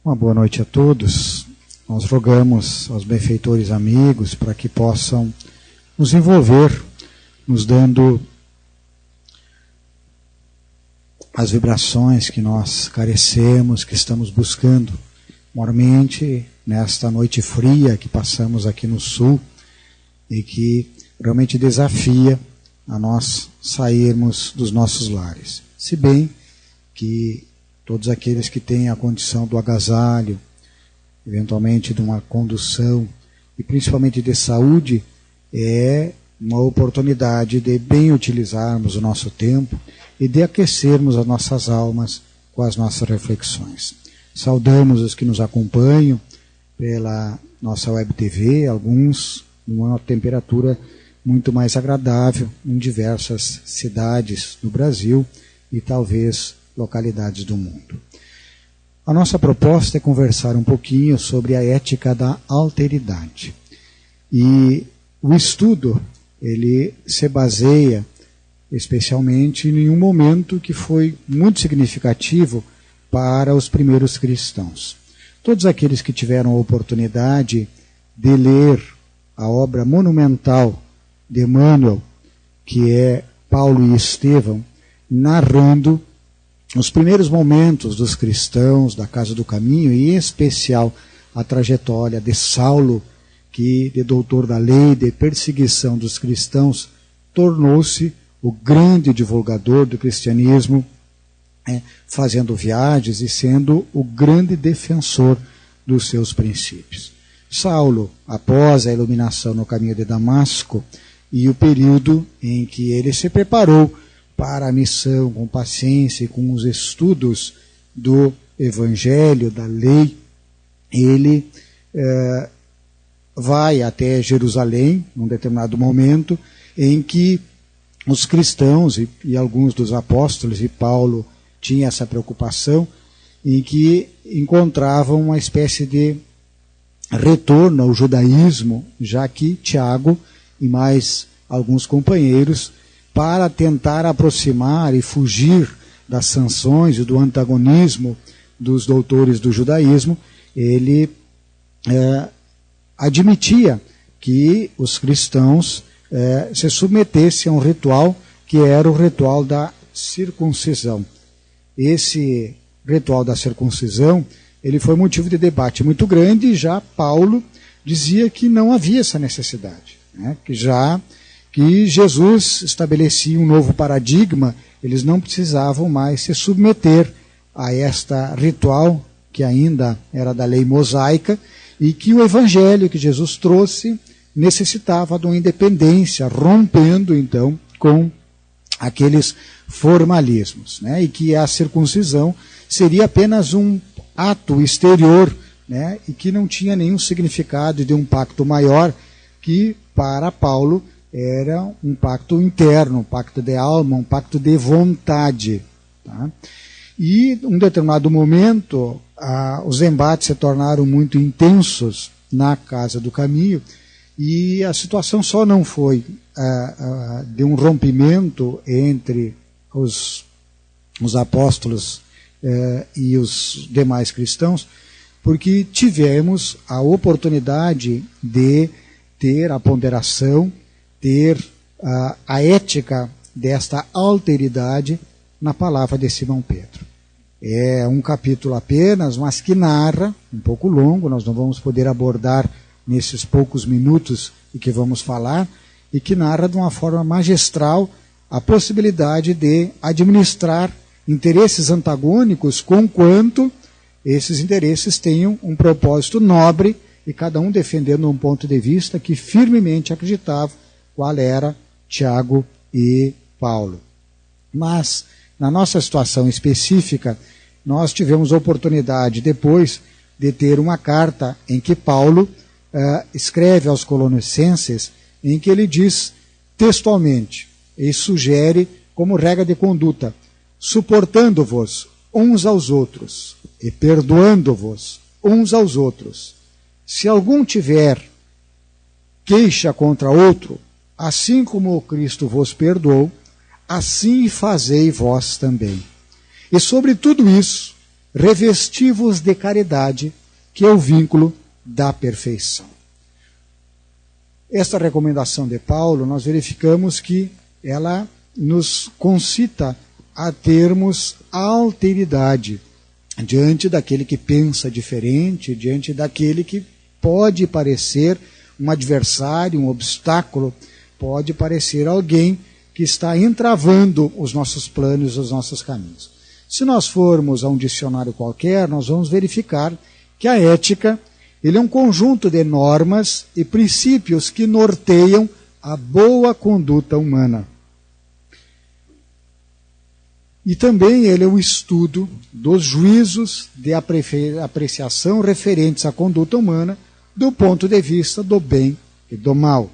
Uma boa noite a todos. Nós rogamos aos benfeitores amigos para que possam nos envolver, nos dando as vibrações que nós carecemos, que estamos buscando, mormente nesta noite fria que passamos aqui no sul e que realmente desafia a nós sairmos dos nossos lares. Se bem que todos aqueles que têm a condição do agasalho, eventualmente de uma condução e principalmente de saúde, é uma oportunidade de bem utilizarmos o nosso tempo e de aquecermos as nossas almas com as nossas reflexões. Saudamos os que nos acompanham pela nossa web TV, alguns numa temperatura muito mais agradável em diversas cidades do Brasil e talvez localidades do mundo. A nossa proposta é conversar um pouquinho sobre a ética da alteridade. E o estudo, ele se baseia especialmente em um momento que foi muito significativo para os primeiros cristãos. Todos aqueles que tiveram a oportunidade de ler a obra monumental de Emmanuel, que é Paulo e Estevão, narrando os primeiros momentos dos cristãos da Casa do Caminho, e em especial a trajetória de Saulo, que de doutor da lei, de perseguição dos cristãos, tornou-se o grande divulgador do cristianismo, fazendo viagens e sendo o grande defensor dos seus princípios. Saulo, após a iluminação no caminho de Damasco, e o período em que ele se preparou para a missão com paciência e com os estudos do Evangelho, da lei, ele vai até Jerusalém, num determinado momento, em que os cristãos e alguns dos apóstolos, e Paulo tinha essa preocupação, em que encontravam uma espécie de retorno ao judaísmo, já que Tiago e mais alguns companheiros, para tentar aproximar e fugir das sanções e do antagonismo dos doutores do judaísmo, ele admitia que os cristãos se submetessem a um ritual que era o ritual da circuncisão. Esse ritual da circuncisão, ele foi motivo de debate muito grande, e já Paulo dizia que não havia essa necessidade, né? Que Jesus estabelecia um novo paradigma, eles não precisavam mais se submeter a esta ritual, que ainda era da lei mosaica, e que o evangelho que Jesus trouxe necessitava de uma independência, rompendo então com aqueles formalismos, né? E que a circuncisão seria apenas um ato exterior, né? E que não tinha nenhum significado de um pacto maior, que para Paulo era um pacto interno, um pacto de alma, um pacto de vontade. Tá? E, em um determinado momento, os embates se tornaram muito intensos na Casa do Caminho, e a situação só não foi de um rompimento entre os apóstolos e os demais cristãos, porque tivemos a oportunidade de ter a ponderação, ter a ética desta alteridade na palavra de Simão Pedro. É um capítulo apenas, mas que narra, um pouco longo, nós não vamos poder abordar nesses poucos minutos em que vamos falar, e que narra de uma forma magistral a possibilidade de administrar interesses antagônicos, conquanto esses interesses tenham um propósito nobre, e cada um defendendo um ponto de vista que firmemente acreditava qual era Tiago e Paulo. Mas, na nossa situação específica, nós tivemos a oportunidade depois de ter uma carta em que Paulo escreve aos Colossenses, em que ele diz textualmente, e sugere como regra de conduta: suportando-vos uns aos outros e perdoando-vos uns aos outros. Se algum tiver queixa contra outro, assim como Cristo vos perdoou, assim fazei vós também. E sobre tudo isso, revesti-vos de caridade, que é o vínculo da perfeição. Esta recomendação de Paulo, nós verificamos que ela nos concita a termos alteridade diante daquele que pensa diferente, diante daquele que pode parecer um adversário, um obstáculo, pode parecer alguém que está entravando os nossos planos, os nossos caminhos. Se nós formos a um dicionário qualquer, nós vamos verificar que a ética ele é um conjunto de normas e princípios que norteiam a boa conduta humana. E também ele é o estudo dos juízos de apreciação referentes à conduta humana do ponto de vista do bem e do mal.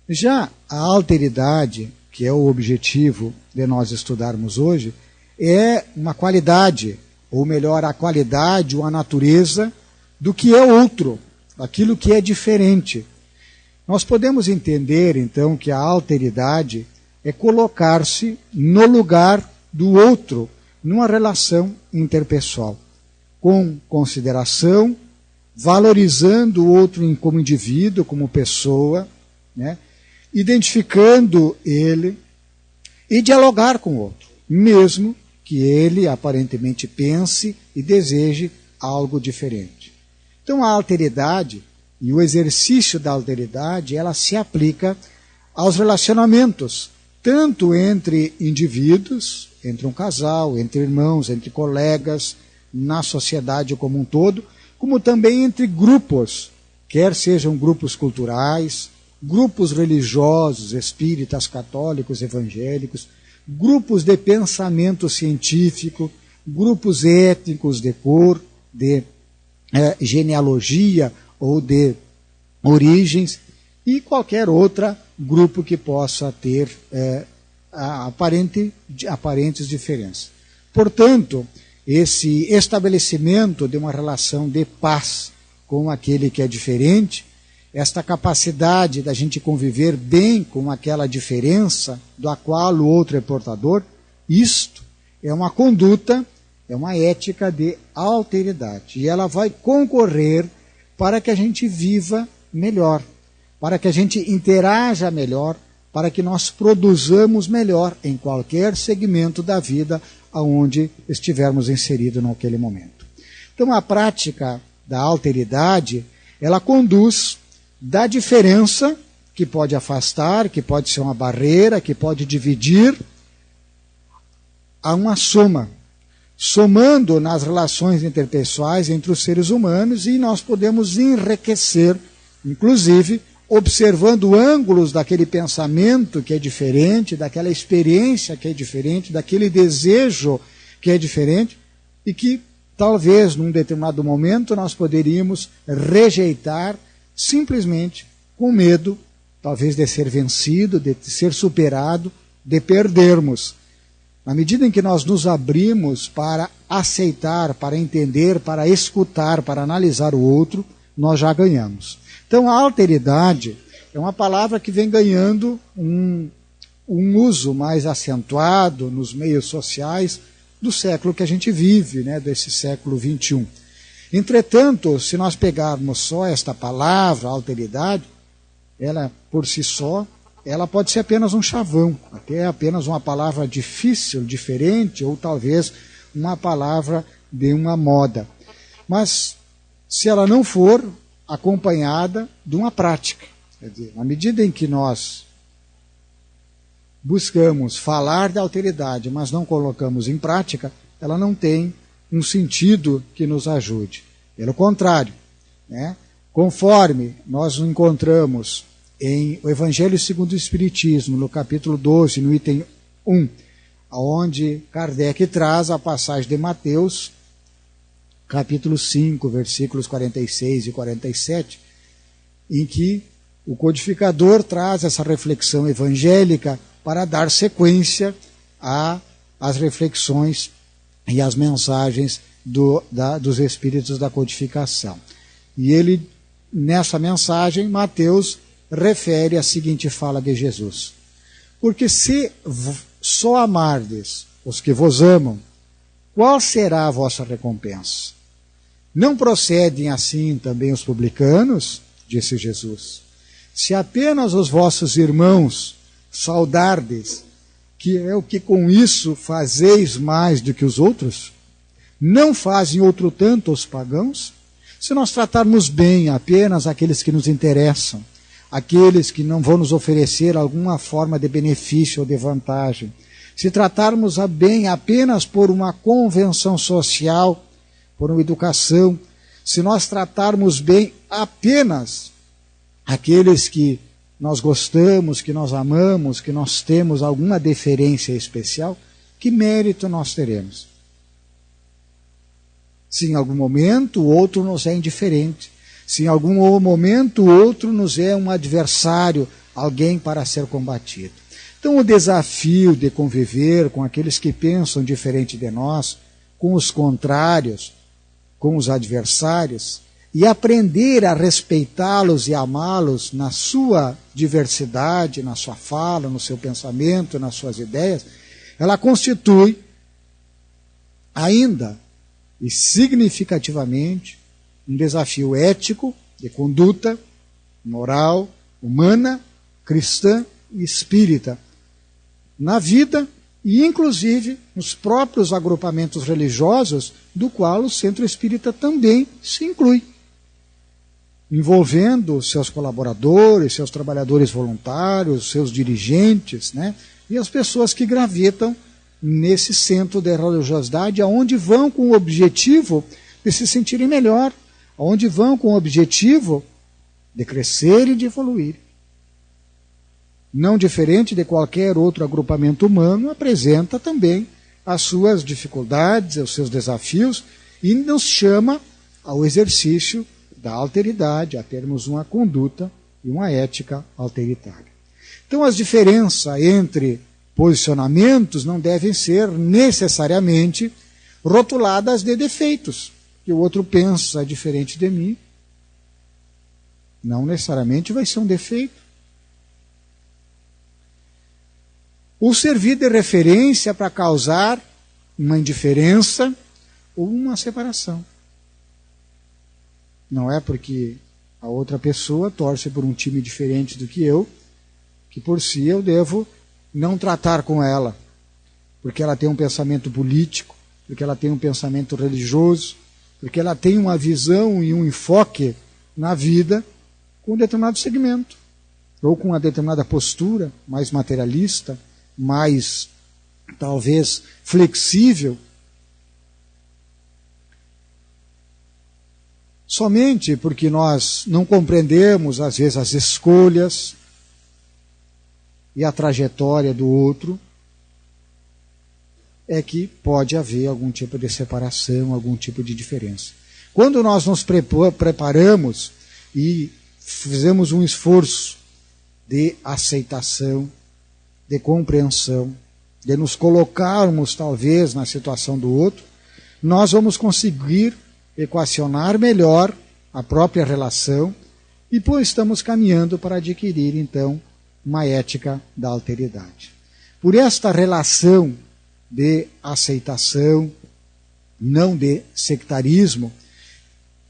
Já a alteridade, que é o objetivo de nós estudarmos hoje, é uma qualidade, ou melhor, a qualidade ou a natureza do que é outro, aquilo que é diferente. Nós podemos entender, então, que a alteridade é colocar-se no lugar do outro, numa relação interpessoal, com consideração, valorizando o outro como indivíduo, como pessoa, né? Identificando ele e dialogar com o outro, mesmo que ele aparentemente pense e deseje algo diferente. Então a alteridade e o exercício da alteridade, ela se aplica aos relacionamentos, tanto entre indivíduos, entre um casal, entre irmãos, entre colegas, na sociedade como um todo, como também entre grupos, quer sejam grupos culturais, grupos religiosos, espíritas, católicos, evangélicos, grupos de pensamento científico, grupos étnicos de cor, de genealogia ou de origens e qualquer outro grupo que possa ter aparentes diferenças. Portanto, esse estabelecimento de uma relação de paz com aquele que é diferente, esta capacidade da gente conviver bem com aquela diferença da qual o outro é portador, isto é uma conduta, é uma ética de alteridade. E ela vai concorrer para que a gente viva melhor, para que a gente interaja melhor, para que nós produzamos melhor em qualquer segmento da vida aonde estivermos inseridos naquele momento. Então a prática da alteridade, ela conduz da diferença, que pode afastar, que pode ser uma barreira, que pode dividir, a uma soma, somando nas relações interpessoais entre os seres humanos, e nós podemos enriquecer, inclusive, observando ângulos daquele pensamento que é diferente, daquela experiência que é diferente, daquele desejo que é diferente, e que talvez num determinado momento nós poderíamos rejeitar simplesmente com medo, talvez de ser vencido, de ser superado, de perdermos. Na medida em que nós nos abrimos para aceitar, para entender, para escutar, para analisar o outro, nós já ganhamos. Então a alteridade é uma palavra que vem ganhando um uso mais acentuado nos meios sociais do século que a gente vive, né, desse século XXI. Entretanto, se nós pegarmos só esta palavra, alteridade, ela por si só, ela pode ser apenas um chavão, até apenas uma palavra difícil, diferente, ou talvez uma palavra de uma moda. Mas se ela não for acompanhada de uma prática, quer dizer, na medida em que nós buscamos falar da alteridade, mas não colocamos em prática, ela não tem um sentido que nos ajude. Pelo contrário, né? Conforme nós encontramos em o Evangelho segundo o Espiritismo, no capítulo 12, no item 1, onde Kardec traz a passagem de Mateus, capítulo 5, versículos 46 e 47, em que o codificador traz essa reflexão evangélica para dar sequência às reflexões e às mensagens dos Espíritos da codificação. E ele, nessa mensagem, Mateus refere a seguinte fala de Jesus: porque se só amardes os que vos amam, qual será a vossa recompensa? Não procedem assim também os publicanos? Disse Jesus. Se apenas os vossos irmãos saudardes, que é o que com isso fazeis mais do que os outros, não fazem outro tanto os pagãos? Se nós tratarmos bem apenas aqueles que nos interessam, aqueles que não vão nos oferecer alguma forma de benefício ou de vantagem, se tratarmos bem apenas por uma convenção social, por uma educação, se nós tratarmos bem apenas aqueles que nós gostamos, que nós amamos, que nós temos alguma deferência especial, que mérito nós teremos? Se em algum momento o outro nos é indiferente, se em algum momento o outro nos é um adversário, alguém para ser combatido. Então o desafio de conviver com aqueles que pensam diferente de nós, com os contrários, com os adversários, e aprender a respeitá-los e amá-los na sua diversidade, na sua fala, no seu pensamento, nas suas ideias, ela constitui ainda e significativamente um desafio ético, de conduta, moral, humana, cristã e espírita, na vida e inclusive nos próprios agrupamentos religiosos, do qual o Centro Espírita também se inclui, envolvendo seus colaboradores, seus trabalhadores voluntários, seus dirigentes, né? E as pessoas que gravitam nesse centro de religiosidade, aonde vão com o objetivo de se sentirem melhor, aonde vão com o objetivo de crescer e de evoluir. Não diferente de qualquer outro agrupamento humano, apresenta também as suas dificuldades, os seus desafios, e nos chama ao exercício da alteridade, a termos uma conduta e uma ética alteritária. Então as diferenças entre posicionamentos não devem ser necessariamente rotuladas de defeitos, que o outro pensa diferente de mim. Não necessariamente vai ser um defeito. Ou servir de referência para causar uma indiferença ou uma separação. Não é porque a outra pessoa torce por um time diferente do que eu, que por si eu devo não tratar com ela, porque ela tem um pensamento político, porque ela tem um pensamento religioso, porque ela tem uma visão e um enfoque na vida com um determinado segmento, ou com uma determinada postura mais materialista, mais, talvez, flexível. Somente porque nós não compreendemos, às vezes, as escolhas e a trajetória do outro, é que pode haver algum tipo de separação, algum tipo de diferença. Quando nós nos preparamos e fizemos um esforço de aceitação, de compreensão, de nos colocarmos talvez na situação do outro, nós vamos conseguir equacionar melhor a própria relação e estamos caminhando para adquirir então uma ética da alteridade. Por esta relação de aceitação, não de sectarismo,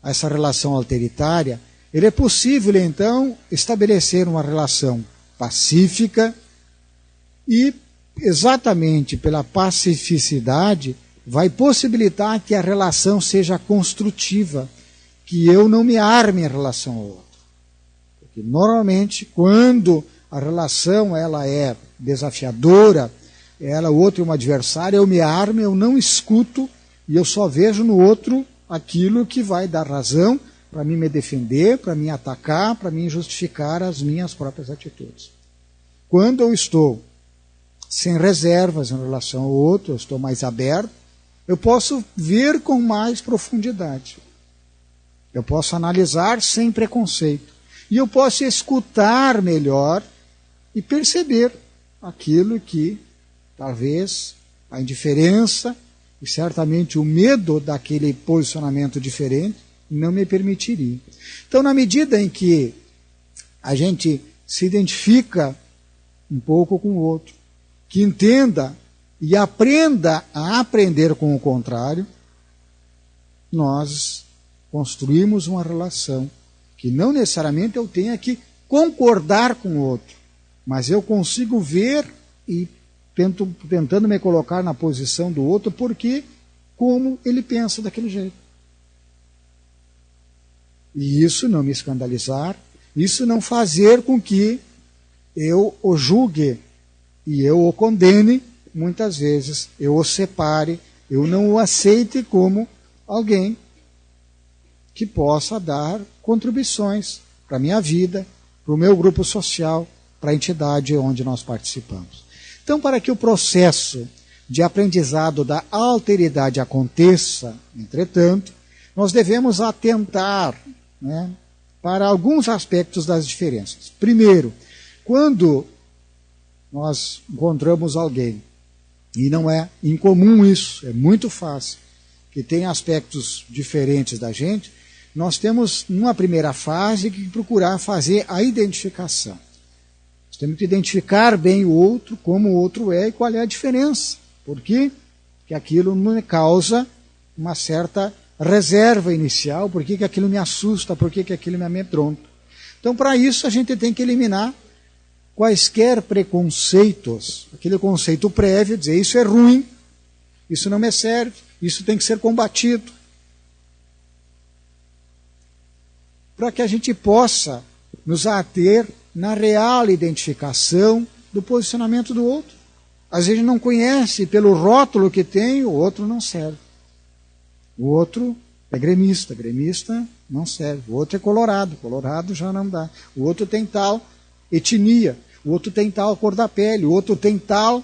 essa relação alteritária, ele é possível então estabelecer uma relação pacífica e exatamente pela pacificidade vai possibilitar que a relação seja construtiva, que eu não me arme em relação ao outro. Porque normalmente quando a relação ela é desafiadora, o outro é um adversário, eu me armo, eu não escuto e eu só vejo no outro aquilo que vai dar razão para mim me defender, para mim atacar, para mim justificar as minhas próprias atitudes. Quando eu estou sem reservas em relação ao outro, eu estou mais aberto, eu posso ver com mais profundidade. Eu posso analisar sem preconceito. E eu posso escutar melhor e perceber aquilo que talvez a indiferença e certamente o medo daquele posicionamento diferente não me permitiria. Então, na medida em que a gente se identifica um pouco com o outro, que entenda e aprenda a aprender com o contrário, nós construímos uma relação que não necessariamente eu tenha que concordar com o outro, mas eu consigo ver e tentando me colocar na posição do outro, porque como ele pensa daquele jeito. E isso não me escandalizar, isso não fazer com que eu o julgue e eu o condene, muitas vezes eu o separe, eu não o aceite como alguém que possa dar contribuições para a minha vida, para o meu grupo social, para a entidade onde nós participamos. Então, para que o processo de aprendizado da alteridade aconteça, entretanto, nós devemos atentar, né, para alguns aspectos das diferenças. Primeiro, quando nós encontramos alguém, e não é incomum isso, é muito fácil, que tem aspectos diferentes da gente, nós temos, numa primeira fase, que procurar fazer a identificação. Nós temos que identificar bem o outro, como o outro é e qual é a diferença. Por quê? Porque aquilo me causa uma certa reserva inicial, por que aquilo me assusta, por que aquilo me amedronta. Então, para isso, a gente tem que eliminar quaisquer preconceitos, aquele conceito prévio, dizer isso é ruim, isso não me serve, isso tem que ser combatido. Para que a gente possa nos ater na real identificação do posicionamento do outro. Às vezes não conhece, pelo rótulo que tem, o outro não serve. O outro é gremista, gremista não serve. O outro é colorado, colorado já não dá. O outro tem tal etnia, o outro tem tal cor da pele, o outro tem tal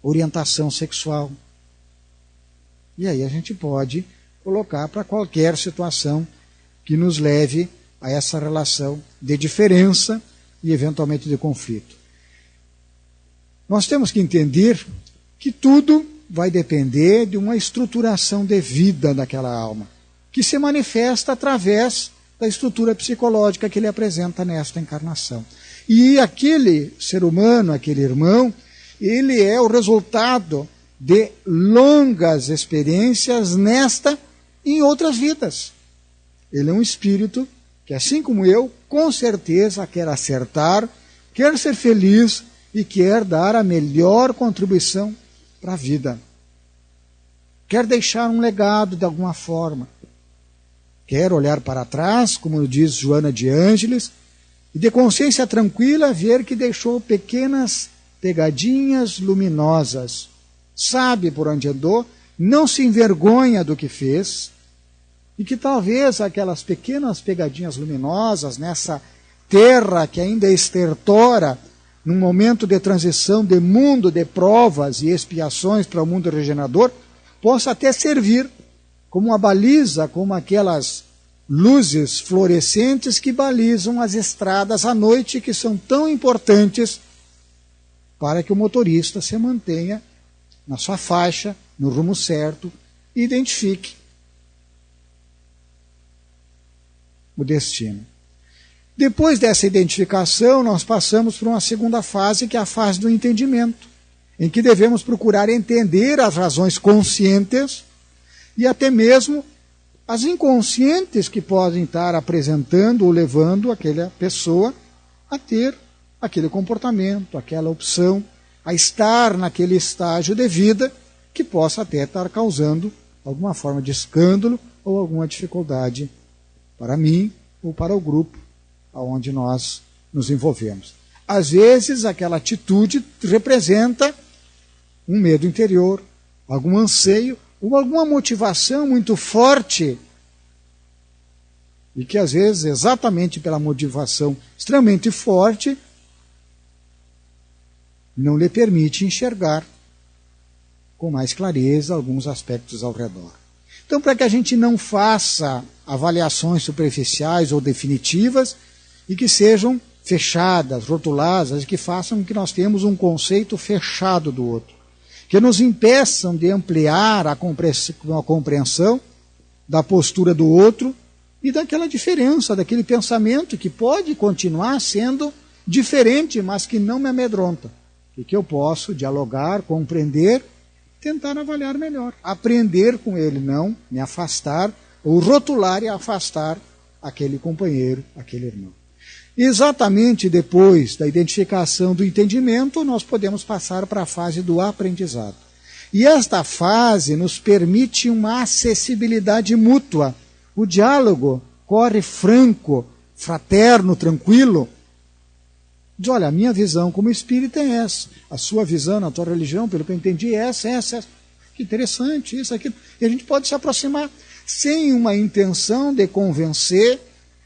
orientação sexual. E aí a gente pode colocar para qualquer situação que nos leve a essa relação de diferença e eventualmente de conflito. Nós temos que entender que tudo vai depender de uma estruturação de vida daquela alma, que se manifesta através da estrutura psicológica que ele apresenta nesta encarnação. E aquele ser humano, aquele irmão, ele é o resultado de longas experiências nesta e em outras vidas. Ele é um espírito que, assim como eu, com certeza quer acertar, quer ser feliz e quer dar a melhor contribuição para a vida. Quer deixar um legado de alguma forma. Quer olhar para trás, como diz Joana de Ângeles, e de consciência tranquila ver que deixou pequenas pegadinhas luminosas. Sabe por onde andou, não se envergonha do que fez, e que talvez aquelas pequenas pegadinhas luminosas nessa terra que ainda estertora, num momento de transição de mundo de provas e expiações para o mundo regenerador, possa até servir como uma baliza, como aquelas luzes fluorescentes que balizam as estradas à noite, que são tão importantes para que o motorista se mantenha na sua faixa, no rumo certo, e identifique o destino. Depois dessa identificação, nós passamos para uma segunda fase, que é a fase do entendimento, em que devemos procurar entender as razões conscientes e até mesmo as inconscientes que podem estar apresentando ou levando aquela pessoa a ter aquele comportamento, aquela opção, a estar naquele estágio de vida que possa até estar causando alguma forma de escândalo ou alguma dificuldade para mim ou para o grupo aonde nós nos envolvemos. Às vezes, aquela atitude representa um medo interior, algum anseio ou alguma motivação muito forte e que, às vezes, exatamente pela motivação extremamente forte, não lhe permite enxergar com mais clareza alguns aspectos ao redor. Então, para que a gente não faça avaliações superficiais ou definitivas e que sejam fechadas, rotuladas, e que façam com que nós tenhamos um conceito fechado do outro, que nos impeçam de ampliar a compreensão da postura do outro e daquela diferença, daquele pensamento que pode continuar sendo diferente, mas que não me amedronta, e que eu posso dialogar, compreender, tentar avaliar melhor, aprender com ele, não me afastar, ou rotular e afastar aquele companheiro, aquele irmão. Exatamente depois da identificação do entendimento, nós podemos passar para a fase do aprendizado. E esta fase nos permite uma acessibilidade mútua. O diálogo corre franco, fraterno, tranquilo. Diz, olha, a minha visão como espírita é essa. A sua visão na tua religião, pelo que eu entendi, é essa. Que interessante, isso, aquilo. E a gente pode se aproximar sem uma intenção de convencer,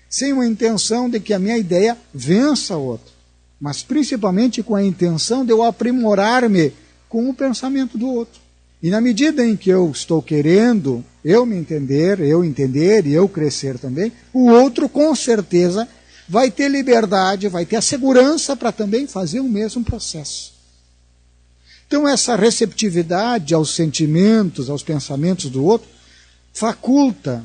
sem uma intenção de que a minha ideia vença a outra, mas principalmente com a intenção de eu aprimorar-me com o pensamento do outro. E na medida em que eu estou querendo eu me entender, eu entender e eu crescer também, o outro com certeza vai ter liberdade, vai ter a segurança para também fazer o mesmo processo. Então essa receptividade aos sentimentos, aos pensamentos do outro, faculta,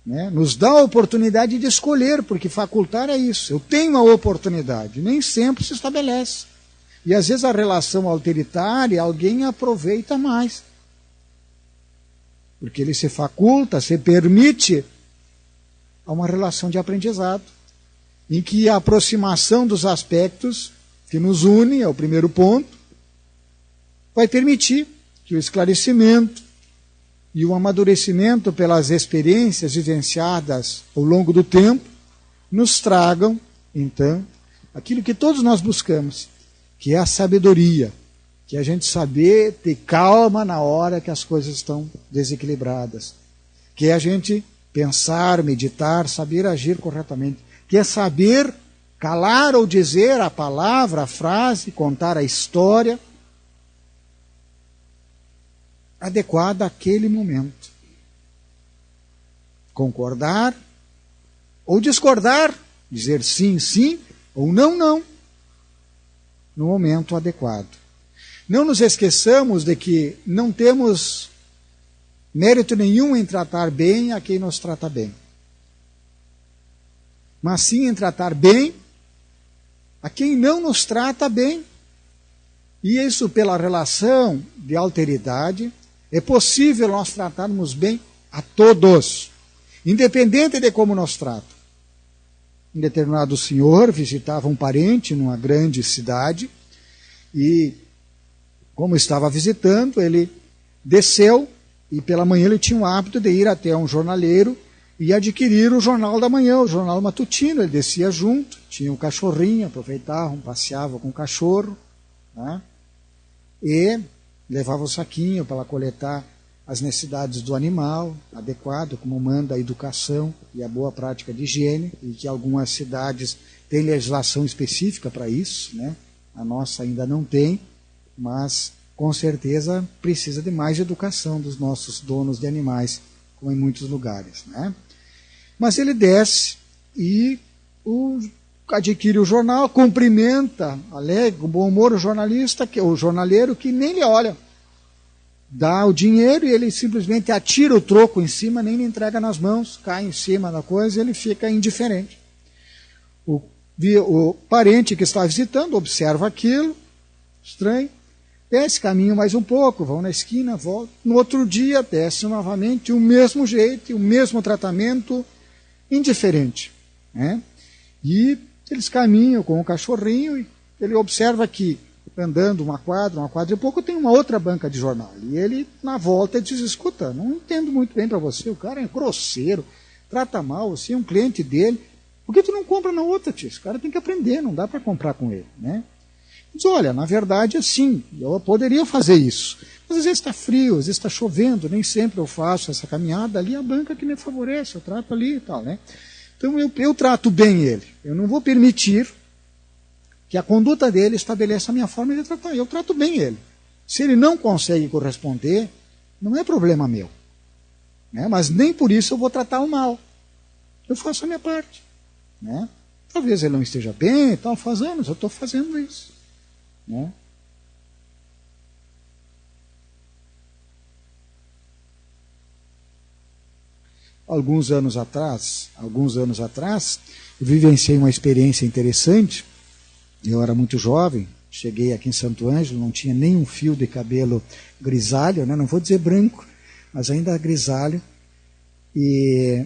né, nos dá a oportunidade de escolher, porque facultar é isso. Eu tenho a oportunidade, nem sempre se estabelece. E às vezes a relação alteritária, alguém aproveita mais. Porque ele se faculta, se permite a uma relação de aprendizado, em que a aproximação dos aspectos que nos unem, é o primeiro ponto, vai permitir que o esclarecimento e o amadurecimento pelas experiências vivenciadas ao longo do tempo nos tragam, então, aquilo que todos nós buscamos, que é a sabedoria, que é a gente saber ter calma na hora que as coisas estão desequilibradas, que é a gente pensar, meditar, saber agir corretamente, que é saber calar ou dizer a palavra, a frase, contar a história adequada àquele momento. Concordar ou discordar, dizer sim, sim, ou não, não, no momento adequado. Não nos esqueçamos de que não temos mérito nenhum em tratar bem a quem nos trata bem, mas sim em tratar bem a quem não nos trata bem. E isso, pela relação de alteridade, é possível nós tratarmos bem a todos, independente de como nos tratam. Um determinado senhor visitava um parente numa grande cidade e, como estava visitando, ele desceu e pela manhã ele tinha o hábito de ir até um jornaleiro e adquirir o jornal da manhã, o jornal matutino. Ele descia junto, tinha um cachorrinho, aproveitavam, passeava com o cachorro, né? E levava o saquinho para coletar as necessidades do animal, adequado, como manda a educação e a boa prática de higiene, e que algumas cidades têm legislação específica para isso, né? A nossa ainda não tem, mas com certeza precisa de mais educação dos nossos donos de animais, como em muitos lugares, né? Mas ele desce e adquire o jornal, cumprimenta, alegre, com bom humor o jornalista, o jornaleiro, que nem lhe olha. Dá o dinheiro e ele simplesmente atira o troco em cima, nem lhe entrega nas mãos, cai em cima da coisa e ele fica indiferente. O parente que está visitando observa aquilo, estranho, desce, caminho mais um pouco, vão na esquina, volta. No outro dia desce novamente, o mesmo jeito, o mesmo tratamento, indiferente, né? E eles caminham com o cachorrinho e ele observa que, andando uma quadra e pouco, tem uma outra banca de jornal. E ele, na volta, diz, escuta, não entendo muito bem para você, o cara é grosseiro, trata mal, você é um cliente dele, por que tu não compra na outra, tio? Esse cara tem que aprender, não dá para comprar com ele, né? Diz, olha, na verdade, assim, eu poderia fazer isso, mas às vezes está frio, às vezes está chovendo, nem sempre eu faço essa caminhada, ali a banca que me favorece, eu trato ali e tal, né? Então eu trato bem ele, eu não vou permitir que a conduta dele estabeleça a minha forma de tratar, eu trato bem ele. Se ele não consegue corresponder, não é problema meu, né? Mas nem por isso eu vou tratá-lo mal, eu faço a minha parte, né? Talvez ele não esteja bem, tal, faz anos, eu estou fazendo isso, né? Alguns anos atrás, eu vivenciei uma experiência interessante. Eu era muito jovem, cheguei aqui em Santo Ângelo, não tinha nem um fio de cabelo grisalho, né? Não vou dizer branco, mas ainda grisalho. E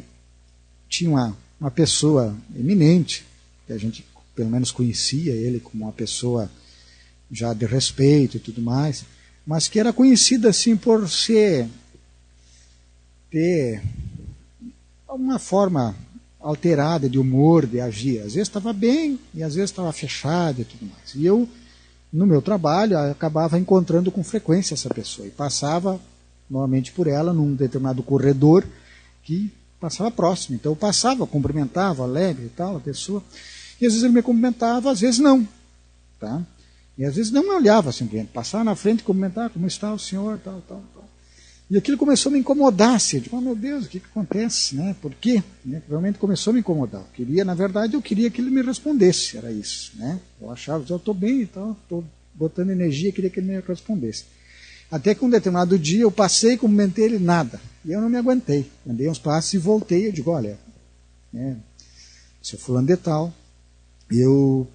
tinha uma pessoa eminente, que a gente pelo menos conhecia ele como uma pessoa já de respeito e tudo mais, mas que era conhecida assim por ter uma forma alterada de humor, de agir. Às vezes estava bem e às vezes estava fechado e tudo mais. E eu, no meu trabalho, acabava encontrando com frequência essa pessoa e passava normalmente por ela num determinado corredor que passava próximo. Então eu passava, cumprimentava, alegre e tal, a pessoa, e às vezes ele me cumprimentava, às vezes não. Tá? E às vezes não me olhava simplesmente, passava na frente e cumprimentava, como está o senhor, tal, tal, tal. E aquilo começou a me incomodar, assim, tipo, meu Deus, o que acontece, né? Por quê? Né? Realmente começou a me incomodar. Na verdade, eu queria que ele me respondesse, era isso, né? Eu achava, eu estou bem e tal, estou botando energia, queria que ele me respondesse. Até que um determinado dia eu passei, cumprimentei ele, nada. E eu não me aguentei. Andei uns passos e voltei. Eu digo, olha, né, seu fulano de tal, eu,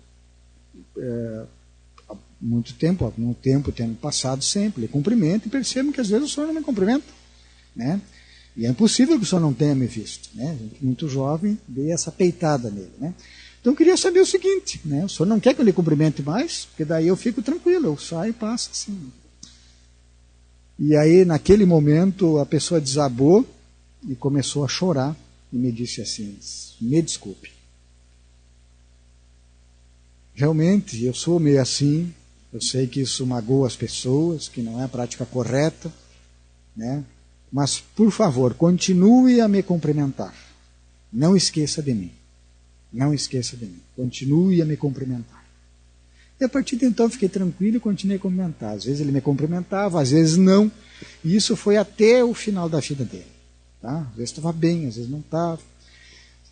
há muito tempo, algum tempo tendo passado sempre, lhe cumprimento e percebo que às vezes o senhor não me cumprimenta. Né? E é impossível que o senhor não tenha me visto. Né? Gente muito jovem, dei essa peitada nele. Né? Então eu queria saber o seguinte, né? O senhor não quer que eu lhe cumprimente mais? Porque daí eu fico tranquilo, eu saio e passo assim. E aí, naquele momento, a pessoa desabou e começou a chorar e me disse assim, me desculpe. Realmente, eu sou meio assim, eu sei que isso magoa as pessoas, que não é a prática correta, né? Mas, por favor, continue a me cumprimentar. Não esqueça de mim. Não esqueça de mim. Continue a me cumprimentar. E a partir de então eu fiquei tranquilo e continuei a cumprimentar. Às vezes ele me cumprimentava, às vezes não. E isso foi até o final da vida dele. Tá? Às vezes estava bem, às vezes não estava.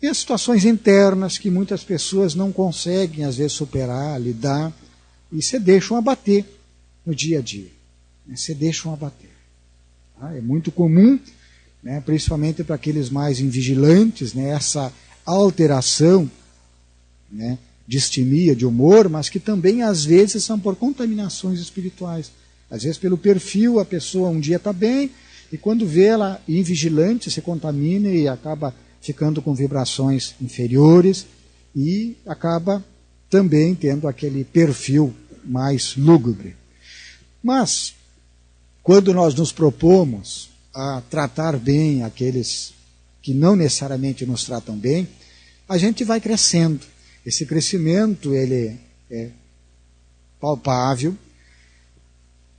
E as situações internas que muitas pessoas não conseguem, às vezes, superar, lidar, e se deixam abater no dia a dia. Né? Se deixam abater. Tá? É muito comum, né, principalmente para aqueles mais invigilantes, né, essa alteração, né, de estimia, de humor, mas que também às vezes são por contaminações espirituais. Às vezes pelo perfil, a pessoa um dia está bem, e quando vê ela invigilante, se contamina e acaba ficando com vibrações inferiores, e acaba também tendo aquele perfil mais lúgubre. Mas, quando nós nos propomos a tratar bem aqueles que não necessariamente nos tratam bem, a gente vai crescendo. Esse crescimento ele é palpável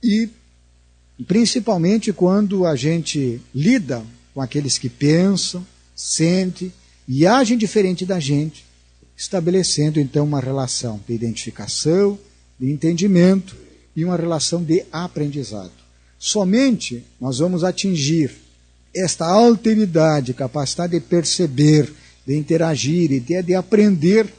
e principalmente quando a gente lida com aqueles que pensam, sentem e agem diferente da gente, estabelecendo então uma relação de identificação, de entendimento e uma relação de aprendizado. Somente nós vamos atingir esta alteridade, capacidade de perceber, de interagir e de aprender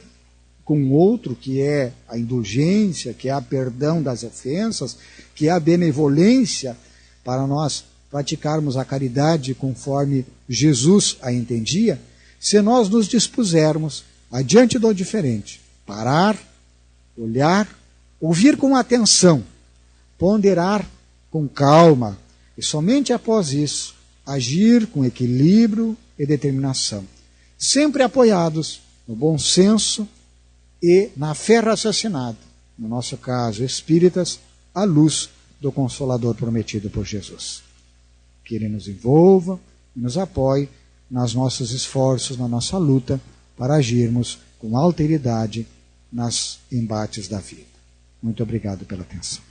com o outro, que é a indulgência, que é a perdão das ofensas, que é a benevolência, para nós praticarmos a caridade conforme Jesus a entendia, se nós nos dispusermos adiante do diferente, parar, olhar, ouvir com atenção, ponderar com calma, e somente após isso, agir com equilíbrio e determinação, sempre apoiados no bom senso e na fé raciocinada, no nosso caso, espíritas, à luz do Consolador prometido por Jesus. Que Ele nos envolva e nos apoie nos nossos esforços, na nossa luta, para agirmos com alteridade nos embates da vida. Muito obrigado pela atenção.